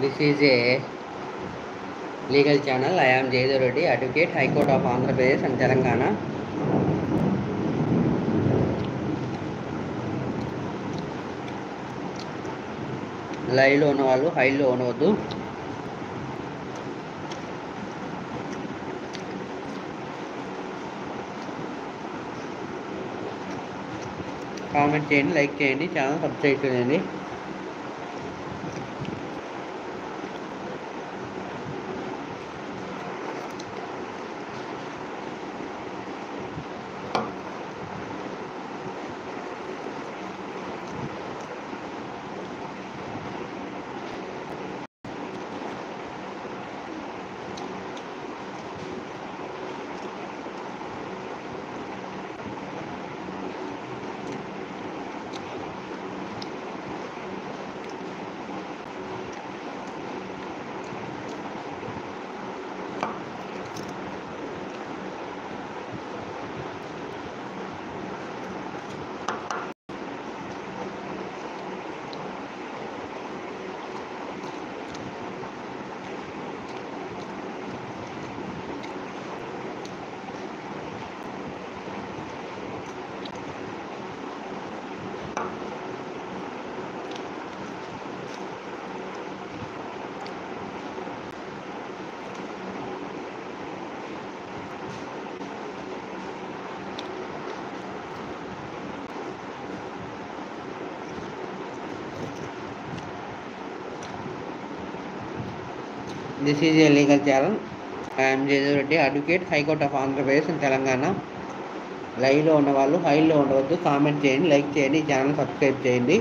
This is a legal channel. I am Jaydev Reddy, Advocate, High Court of Andhra Pradesh and Telangana. లైవ్లో ఉన్న వాళ్ళు హైలో ఉండవద్దు. Comment చేయండి, లైక్ చేయండి, ఛానల్ సబ్స్క్రైబ్ చేయండి. This is a legal channel. I am Jaydev Reddy, Advocate, High Court of Andhra Pradesh and Telangana. లైవ్లో ఉన్న వాళ్ళు హైలో ఉండవద్దు. కామెంట్ చేయండి, లైక్ చేయండి, ఛానల్ సబ్స్క్రైబ్ చేయండి.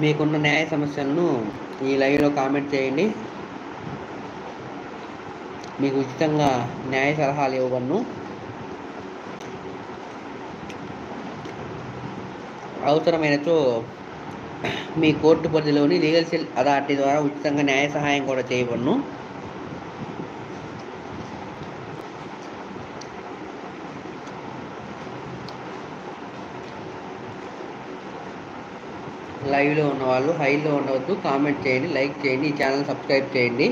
మీకున్న న్యాయ సమస్యలను ఈ లైవ్లో కామెంట్ చేయండి. మీకు ఉచితంగా న్యాయ సలహాలు ఇవ్వబడును. అవసరమైనచో మీ కోర్టు పరిధిలోని లీగల్ సెల్ అథారిటీ ద్వారా ఉచితంగా న్యాయ సహాయం కూడా చేయబడును. లైవ్లో ఉన్న వాళ్ళు హైలో ఉండవద్దు. కామెంట్ చేయండి, లైక్ చేయండి, ఈ ఛానల్ సబ్స్క్రైబ్ చేయండి.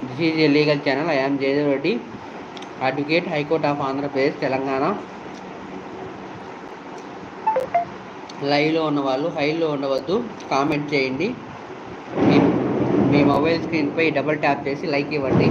This is a legal channel. I am Jayadev Reddy, advocate, high court of Andhra Pradesh, Telangana. లైవ్లో ఉన్న వాళ్ళు హైలో ఉండవద్దు. కామెంట్ చేయండి. మీ మొబైల్ స్క్రీన్పై డబుల్ ట్యాప్ చేసి లైక్ ఇవ్వండి.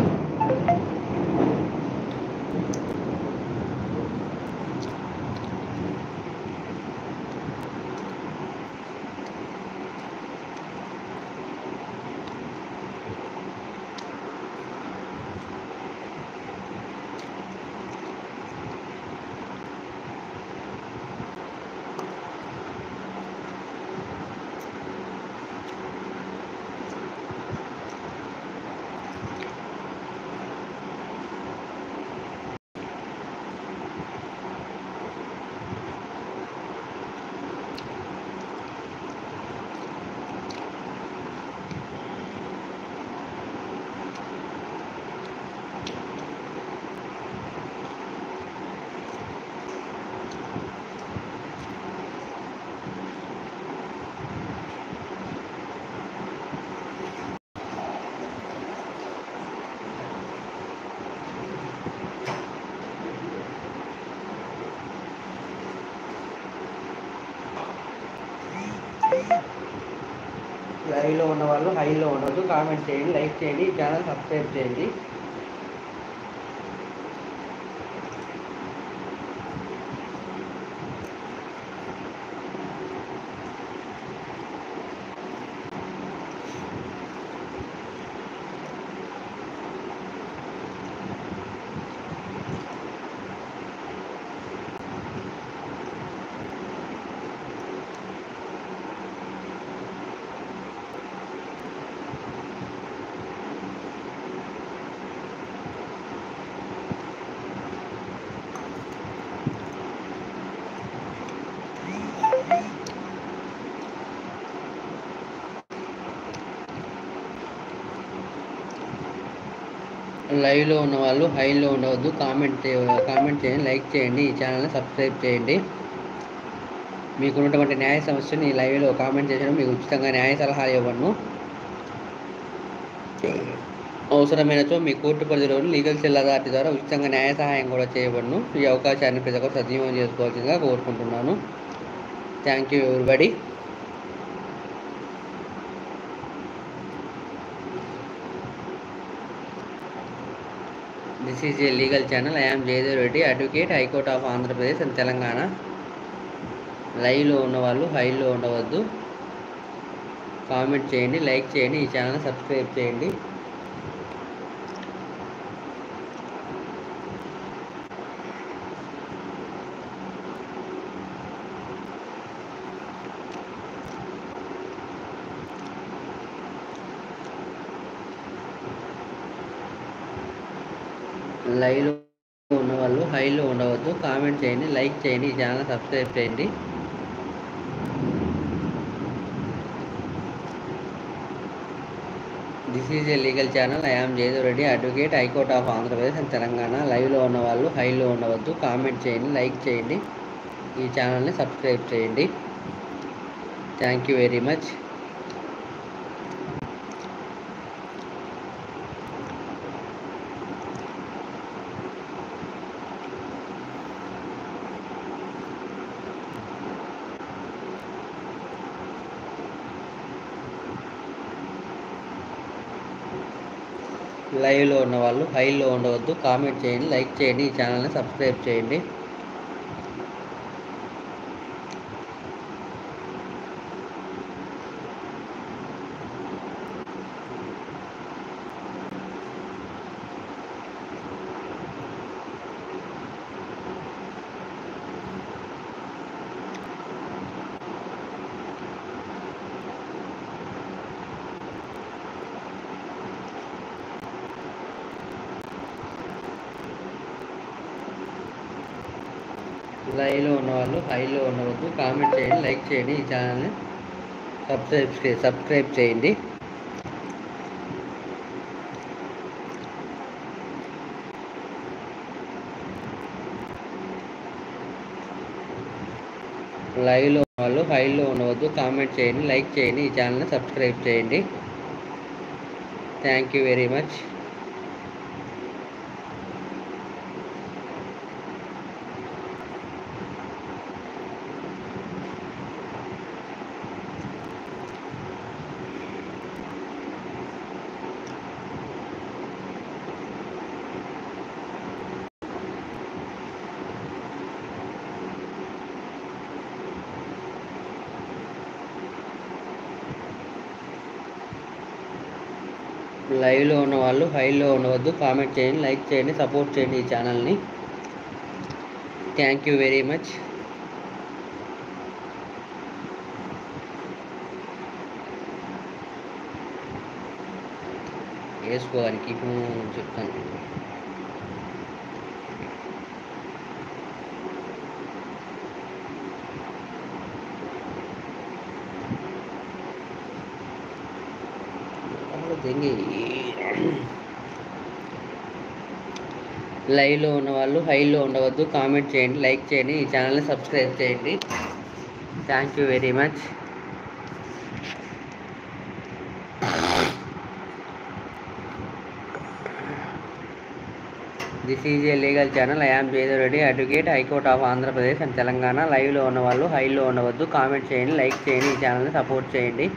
లైవ్లో ఉన్న వాళ్ళు హైలో ఉండదు, కామెంట్ చేయండి, లైక్ చేయండి, ఛానల్ సబ్స్క్రైబ్ చేయండి. లైవ్లో ఉన్న వాళ్ళు హైలో ఉండవద్దు, కామెంట్ చేయండి, లైక్ చేయండి, ఈ ఛానల్ని సబ్స్క్రైబ్ చేయండి. మీకున్నటువంటి న్యాయ సమస్యను ఈ లైవ్లో కామెంట్ చేయడం మీకు ఉచితంగా న్యాయ సలహాలు ఇవ్వను. అవసరమైనచో మీ కోర్టు పరిధిలోని లీగల్ సెల్ అథారిటీ ద్వారా ఉచితంగా న్యాయ సహాయం కూడా చేయబడును. ఈ అవకాశాన్ని ప్రతి ఒక్కరు సద్వినియోగం చేసుకోవాల్సిందిగా కోరుకుంటున్నాను. Thank you everybody. This is a legal channel. I am Jaydev Reddy, Advocate, High Court of Andhra Pradesh and Telangana. లైవ్లో ఉన్నవాళ్ళు హైలో ఉండవద్దు, కామెంట్ చేయండి, లైక్ చేయండి, ఈ ఛానల్ సబ్స్క్రైబ్ చేయండి. లైవ్లో ఉన్నవాళ్ళు హైలో ఉండవద్దు, కామెంట్ చేయండి, లైక్ చేయండి, ఈ ఛానల్ సబ్స్క్రైబ్ చేయండి. This is a legal channel. I am Jayadev Reddy, advocate, high court of Andhra Pradesh and Telangana. లైవ్లో ఉన్నవాళ్ళు హైలో ఉండవద్దు, కామెంట్ చేయండి, లైక్ చేయండి, ఈ ఛానల్ని సబ్స్క్రైబ్ చేయండి. Thank you very much. లైవ్లో ఉన్న వాళ్ళు హైలో ఉండవద్దు, కామెంట్ చేయండి, లైక్ చేయండి, ఈ ఛానల్ని సబ్స్క్రైబ్ చేయండి. లైవ్లో ఉన్నవాళ్ళు హైలో ఉండవద్దు, కామెంట్ చేయండి, లైక్ చేయండి, ఈ ఛానల్ని సబ్స్క్రైబ్ చేయండి. లైవ్లో వాళ్ళు హైలో ఉండవద్దు, కామెంట్ చేయండి, లైక్ చేయండి, ఈ ఛానల్ని సబ్స్క్రైబ్ చేయండి. Thank you very much. లైవ్లో ఉన్న వాళ్ళు హైలో ఉండవద్దు, కామెంట్ చేయండి, లైక్ చేయండి, సపోర్ట్ చేయండి ఈ ఛానల్ని. Thank you very much. వేసుకోవడానికి చెప్తాను. లైవ్లో ఉన్న వాళ్ళు హైలో ఉండవద్దు, కామెంట్ చేయండి, లైక్ చేయండి, ఈ ఛానల్ని సబ్స్క్రైబ్ చేయండి. Thank you very much. This is a legal channel. I am Jayadev Reddy, advocate, high court of Andhra Pradesh and Telangana. లైవ్లో ఉన్న వాళ్ళు హైలో ఉండవద్దు, కామెంట్ చేయండి, లైక్ చేయండి, ఈ ఛానల్ని సపోర్ట్ చేయండి.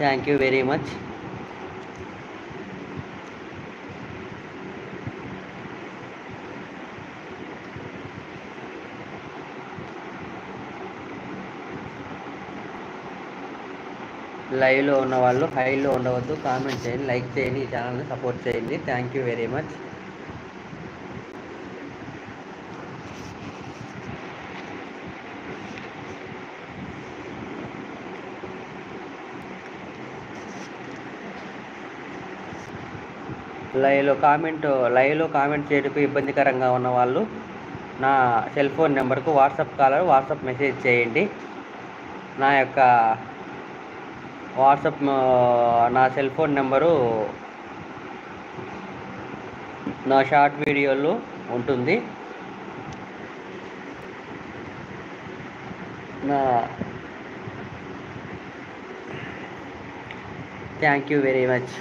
Thank you very much. లైవ్లో ఉన్న వాళ్ళు హైలో ఉండవద్దు, కామెంట్ చేయండి, లైక్ చేయండి, ఈ ఛానల్ని సపోర్ట్ చేయండి. Thank you very much. లైవ్లో కామెంట్ చేయడానికి ఇబ్బందికరంగా ఉన్న వాళ్ళు నా సెల్ ఫోన్ నెంబర్కు వాట్సాప్ మెసేజ్ చేయండి. నా సెల్ ఫోన్ నెంబరు నా షార్ట్ వీడియోలో ఉంటుంది. Thank you very much.